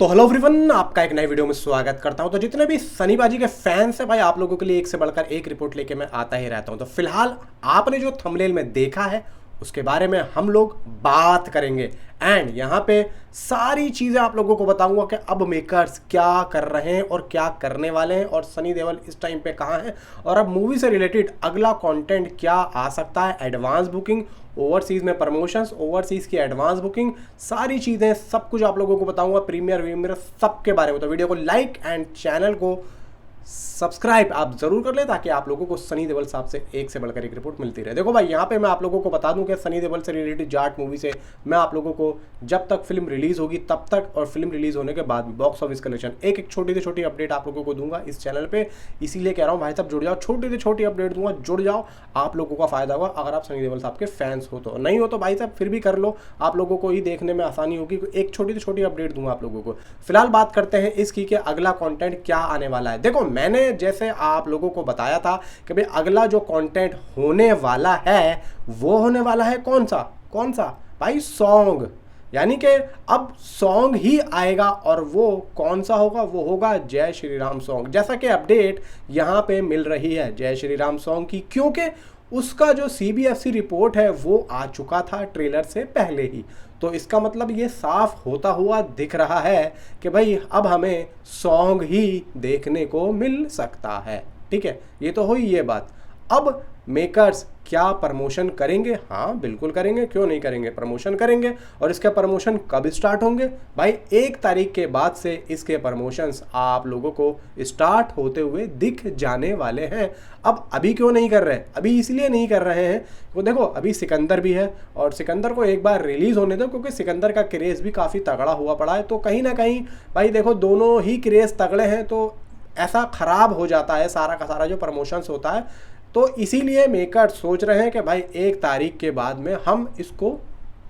तो hello everyone, आपका एक नए वीडियो में स्वागत करता हूं। तो जितने भी सनी पाजी के फैंस हैं भाई, आप लोगों के लिए एक से बढ़कर एक रिपोर्ट लेके मैं आता ही रहता हूं। तो फिलहाल आपने जो थंबनेल में देखा है उसके बारे में हम लोग बात करेंगे एंड यहाँ पे सारी चीज़ें आप लोगों को बताऊंगा कि अब मेकर्स क्या कर रहे हैं और क्या करने वाले हैं और सनी देओल इस टाइम पे कहाँ है और अब मूवी से रिलेटेड अगला कंटेंट क्या आ सकता है। एडवांस बुकिंग, ओवरसीज़ में प्रमोशंस, ओवरसीज़ की एडवांस बुकिंग, सारी चीज़ें सब कुछ आप लोगों को बताऊंगा, प्रीमियर वीमियर सबके बारे में। तो वीडियो को लाइक एंड चैनल को सब्सक्राइब आप जरूर कर ले ताकि आप लोगों को सनी देओल साहब से एक से बढ़कर एक रिपोर्ट मिलती रहे। देखो भाई, यहाँ पे मैं आप लोगों को बता दूं कि सनी देओल से रिलेटेड जाट मूवी से मैं आप लोगों को जब तक फिल्म रिलीज होगी तब तक और फिल्म रिलीज होने के बाद भी बॉक्स ऑफिस कलेक्शन एक एक छोटी से छोटी अपडेट आप लोगों को दूंगा इस चैनल पे। इसीलिए कह रहा हूँ भाई साहब जुड़ जाओ, छोटी से छोटी अपडेट दूंगा, जुड़ जाओ, आप लोगों का फायदा होगा। अगर आप सनी देओल साहब के फैंस हो तो, नहीं हो तो भाई साहब फिर भी कर लो, आप लोगों को ही देखने में आसानी होगी। एक छोटी से छोटी अपडेट दूंगा आप लोगों को। फिलहाल बात करते हैं इसकी कि अगला कंटेंट क्या आने वाला है। देखो, मैंने जैसे आप लोगों को बताया था कि भाई अगला जो कंटेंट होने वाला है वो होने वाला है कौन सा भाई, सॉन्ग। यानी कि अब सॉन्ग ही आएगा और वो कौन सा होगा, वो होगा जय श्री राम सॉन्ग। जैसा कि अपडेट यहाँ पे मिल रही है जय श्री राम सॉन्ग की, क्योंकि उसका जो CBFC रिपोर्ट है वो आ चुका था ट्रेलर से पहले ही। तो इसका मतलब ये साफ होता हुआ दिख रहा है कि भाई अब हमें सॉन्ग ही देखने को मिल सकता है। ठीक है, ये तो हुई ये बात। अब मेकर्स क्या प्रमोशन करेंगे? हाँ बिल्कुल करेंगे, क्यों नहीं करेंगे, प्रमोशन करेंगे। और इसके प्रमोशन कब स्टार्ट होंगे भाई? 1 तारीख के बाद से इसके प्रमोशंस आप लोगों को स्टार्ट होते हुए दिख जाने वाले हैं। अब अभी क्यों नहीं कर रहे? अभी इसलिए नहीं कर रहे हैं, वो देखो अभी सिकंदर भी है और सिकंदर को एक बार रिलीज होने दो, क्योंकि सिकंदर का क्रेज भी काफ़ी तगड़ा हुआ पड़ा है। तो कहीं ना कहीं भाई देखो, दोनों ही क्रेज तगड़े हैं तो ऐसा खराब हो जाता है सारा का सारा जो प्रमोशंस होता है। तो इसीलिए मेकर सोच रहे हैं कि भाई 1 तारीख के बाद में हम इसको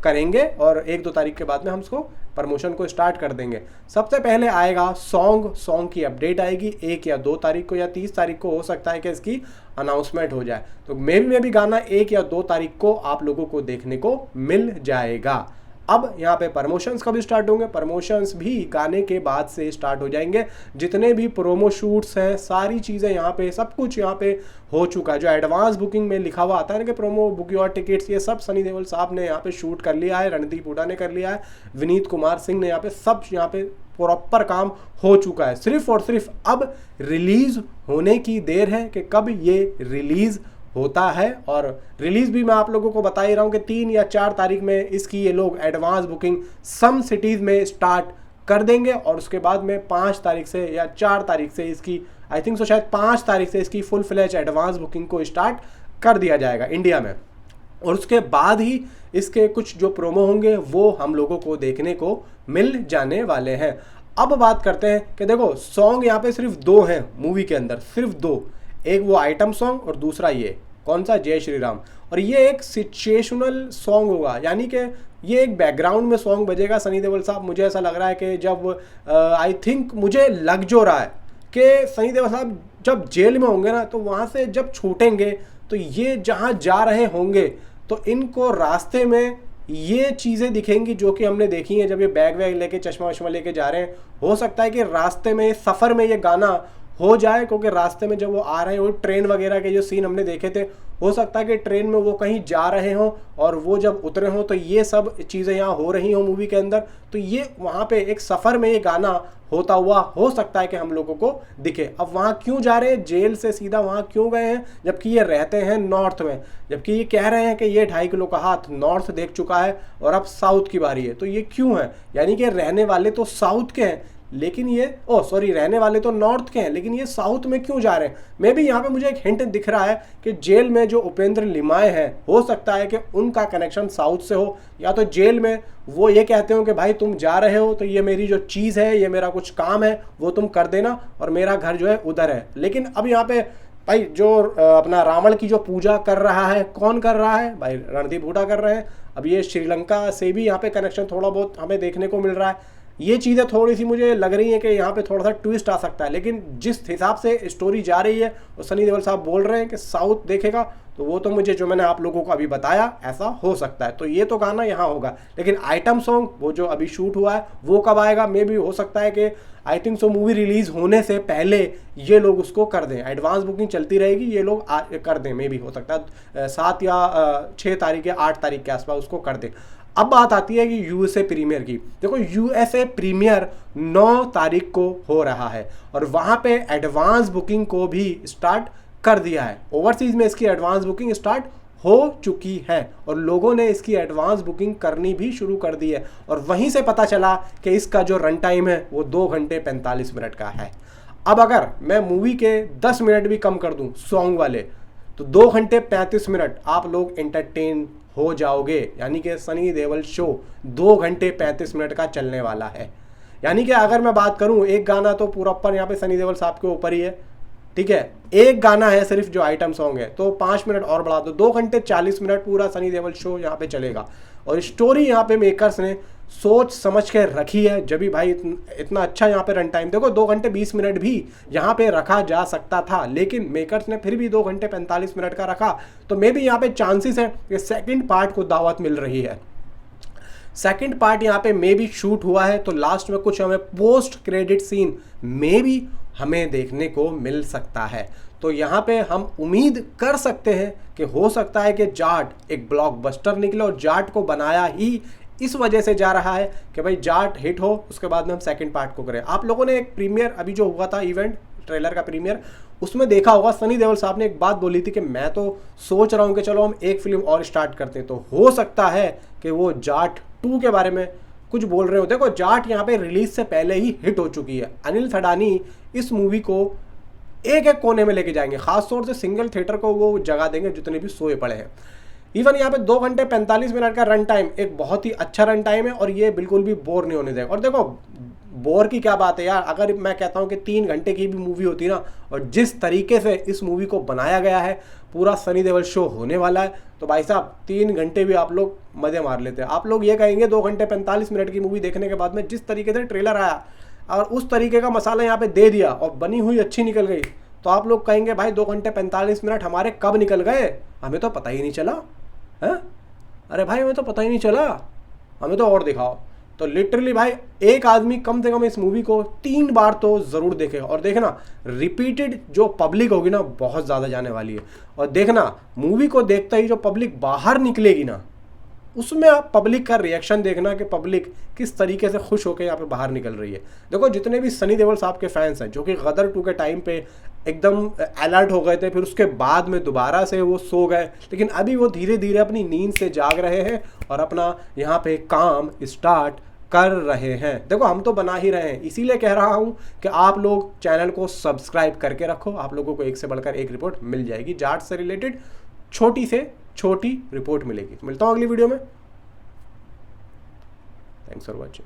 करेंगे और 1-2 तारीख के बाद में हम इसको प्रमोशन को स्टार्ट कर देंगे। सबसे पहले आएगा सॉन्ग की अपडेट आएगी 1 या 2 तारीख को या 30 तारीख को, हो सकता है कि इसकी अनाउंसमेंट हो जाए। तो मे भी गाना 1 या 2 तारीख को आप लोगों को देखने को मिल जाएगा। अब यहाँ पे प्रमोशंस कब स्टार्ट होंगे? प्रमोशंस भी गाने के बाद से स्टार्ट हो जाएंगे। जितने भी प्रोमो शूट्स हैं, सारी चीज़ें यहाँ पे, सब कुछ यहाँ पे हो चुका है। जो एडवांस बुकिंग में लिखा हुआ आता है ना कि प्रोमो बुक योर टिकट्स, ये सब सनी देओल साहब ने यहाँ पे शूट कर लिया है, रणदीप हुड्डा ने कर लिया है, विनीत कुमार सिंह ने यहाँ पे, सब यहाँ पे प्रॉपर काम हो चुका है। सिर्फ और सिर्फ अब रिलीज होने की देर है कि कब ये रिलीज होता है। और रिलीज भी मैं आप लोगों को बता ही रहा हूँ कि 3 या 4 तारीख में इसकी ये लोग एडवांस बुकिंग सम सिटीज़ में स्टार्ट कर देंगे और उसके बाद में 5 तारीख से या 4 तारीख से इसकी, आई थिंक सो शायद 5 तारीख से इसकी फुल फ्लैश एडवांस बुकिंग को स्टार्ट कर दिया जाएगा इंडिया में। और उसके बाद ही इसके कुछ जो प्रोमो होंगे वो हम लोगों को देखने को मिल जाने वाले हैं। अब बात करते हैं कि देखो, सॉन्ग यहाँ पे सिर्फ 2 हैं मूवी के अंदर, सिर्फ 2। एक वो आइटम सॉन्ग और दूसरा ये कौन सा, जय श्री राम। और ये एक सिचुएशनल सॉन्ग होगा, यानी कि ये एक बैकग्राउंड में सॉन्ग बजेगा। सनी देओल साहब, मुझे ऐसा लग रहा है कि जब आई थिंक मुझे लग जो रहा है कि सनी देओल साहब जब जेल में होंगे ना, तो वहाँ से जब छूटेंगे तो ये जहाँ जा रहे होंगे तो इनको रास्ते में ये चीज़ें दिखेंगी जो कि हमने देखी हैं जब ये बैग वैग लेके, चश्मा वश्मा लेके जा रहे हैं। हो सकता है कि रास्ते में, सफ़र में ये गाना हो जाए, क्योंकि रास्ते में जब वो आ रहे हो, ट्रेन वगैरह के जो सीन हमने देखे थे, हो सकता है कि ट्रेन में वो कहीं जा रहे हों और वो जब उतरे हों तो ये सब चीज़ें यहाँ हो रही हों मूवी के अंदर। तो ये वहाँ पे एक सफ़र में ये गाना होता हुआ हो सकता है कि हम लोगों को दिखे। अब वहाँ क्यों जा रहे हैं, जेल से सीधा वहाँ क्यों गए हैं, जबकि ये रहते हैं नॉर्थ में, जबकि ये कह रहे हैं कि ये 2.5 किलो का हाथ नॉर्थ देख चुका है और अब साउथ की बारी है। तो ये क्यों है? यानी कि रहने वाले तो साउथ के हैं लेकिन ये रहने वाले तो नॉर्थ के हैं, लेकिन ये साउथ में क्यों जा रहे हैं? मे भी यहाँ पे मुझे एक हिंट दिख रहा है कि जेल में जो उपेंद्र लिमाय हैं, हो सकता है कि उनका कनेक्शन साउथ से हो, या तो जेल में वो ये कहते हो कि भाई तुम जा रहे हो तो ये मेरी जो चीज़ है, ये मेरा कुछ काम है, वो तुम कर देना और मेरा घर जो है उधर है। लेकिन अब यहाँ पे भाई जो अपना रावण की जो पूजा कर रहा है, कौन कर रहा है भाई? रणदीप हुड्डा कर रहे हैं। अब ये श्रीलंका से भी यहाँ पे कनेक्शन थोड़ा बहुत हमें देखने को मिल रहा है। ये चीज़ें थोड़ी सी मुझे लग रही हैं कि यहाँ पे थोड़ा सा ट्विस्ट आ सकता है, लेकिन जिस हिसाब से स्टोरी जा रही है और सनी देओल साहब बोल रहे हैं कि साउथ देखेगा, तो वो तो मुझे जो मैंने आप लोगों को अभी बताया ऐसा हो सकता है। तो ये तो गाना यहाँ होगा, लेकिन आइटम सॉन्ग वो जो अभी शूट हुआ है वो कब आएगा, मे भी हो सकता है कि I think so movie release होने से पहले ये लोग उसको कर दें, एडवांस बुकिंग चलती रहेगी, ये लोग कर दें, मे भी हो सकता है 7 या 6 तारीख या 8 तारीख के आसपास उसको कर दें। अब बात आती है कि यूएसए प्रीमियर की। देखो यूएसए प्रीमियर 9 तारीख को हो रहा है और वहाँ पे एडवांस बुकिंग को भी स्टार्ट कर दिया है। ओवरसीज में इसकी एडवांस बुकिंग स्टार्ट हो चुकी है और लोगों ने इसकी एडवांस बुकिंग करनी भी शुरू कर दी है और वहीं से पता चला कि इसका जो रन टाइम है वो 2 घंटे 45 मिनट का है। अब अगर मैं मूवी के 10 मिनट भी कम कर दूं सॉन्ग वाले, तो 2 घंटे 35 मिनट आप लोग एंटरटेन हो जाओगे। यानी कि सनी देओल शो 2 घंटे 35 मिनट का चलने वाला है। यानी कि अगर मैं बात करूं, एक गाना तो पूरा ऊपर यहाँ पे सनी देओल साहब के ऊपर ही है, ठीक है, एक गाना है सिर्फ जो आइटम सॉन्ग है, तो 5 मिनट और बढ़ा दो, 2 घंटे 40 मिनट पूरा सनी देओल शो यहाँ पे चलेगा। और स्टोरी यहाँ पे मेकर्स ने सोच समझ के रखी है, जब भी भाई इतना अच्छा यहाँ पे रन टाइम, देखो 2 घंटे 20 मिनट भी यहाँ पे रखा जा सकता था, लेकिन मेकर्स ने फिर भी 2 घंटे 45 मिनट का रखा। तो मे भी यहाँ पे चांसेस है कि सेकंड पार्ट को दावत मिल रही है। सेकंड पार्ट यहाँ पे मे भी शूट हुआ है, तो लास्ट में कुछ हमें पोस्ट क्रेडिट सीन मे भी हमें देखने को मिल सकता है। तो यहाँ पे हम उम्मीद कर सकते हैं कि हो सकता है कि जाट एक ब्लॉकबस्टर निकले और जाट को बनाया ही इस वजह से जा रहा है कि भाई जाट हिट हो, उसके बाद में हम सेकंड पार्ट को करें। आप लोगों ने एक प्रीमियर अभी जो हुआ था इवेंट ट्रेलर का प्रीमियर, उसमें देखा होगा सनी देओल साहब ने एक बात बोली थी कि मैं तो सोच रहा हूँ कि चलो हम एक फिल्म और स्टार्ट करते हैं। तो हो सकता है कि वो जाट 2 के बारे में कुछ बोल रहे हो। देखो जाट यहाँ पे रिलीज से पहले ही हिट हो चुकी है। अनिल थडानी इस मूवी को एक एक कोने में लेके जाएंगे, खासतौर से सिंगल थिएटर को वो जगह देंगे जितने भी सोए पड़े हैं। इवन यहाँ पे 2 घंटे 45 मिनट का रन टाइम एक बहुत ही अच्छा रन टाइम है और ये बिल्कुल भी बोर नहीं होने देगा। और देखो बोर की क्या बात है यार, अगर मैं कहता हूँ कि 3 घंटे की भी मूवी होती ना, और जिस तरीके से इस मूवी को बनाया गया है, पूरा सनी देओल शो होने वाला है, तो भाई साहब 3 घंटे भी आप लोग मजे मार लेते हैं। आप लोग ये कहेंगे 2 घंटे 45 मिनट की मूवी देखने के बाद में जिस तरीके से ट्रेलर आया और उस तरीके का मसाला यहाँ पे दे दिया और बनी हुई अच्छी निकल गई, तो आप लोग कहेंगे भाई 2 घंटे 45 मिनट हमारे कब निकल गए, हमें तो पता ही नहीं चला है। अरे भाई हमें तो पता ही नहीं चला, हमें तो और दिखाओ। तो लिटरली भाई एक आदमी कम से कम इस मूवी को 3 बार तो ज़रूर देखे और देखना रिपीटेड जो पब्लिक होगी ना बहुत ज़्यादा जाने वाली है। और देखना मूवी को देखते ही जो पब्लिक बाहर निकलेगी ना, उसमें आप पब्लिक का रिएक्शन देखना कि पब्लिक किस तरीके से खुश होकर यहाँ पे बाहर निकल रही है। देखो जितने भी सनी देओल साहब के फैंस हैं जो कि गदर 2 के टाइम पे एकदम अलर्ट हो गए थे, फिर उसके बाद में दोबारा से वो सो गए, लेकिन अभी वो धीरे धीरे अपनी नींद से जाग रहे हैं और अपना यहाँ पे काम स्टार्ट कर रहे हैं। देखो हम तो बना ही रहे हैं, इसीलिए कह रहा हूँ कि आप लोग चैनल को सब्सक्राइब करके रखो। आप लोगों को एक से बढ़कर एक रिपोर्ट मिल जाएगी, जाट से रिलेटेड छोटी से छोटी रिपोर्ट मिलेगी। मिलता हूँ अगली वीडियो में। Thanks for watching.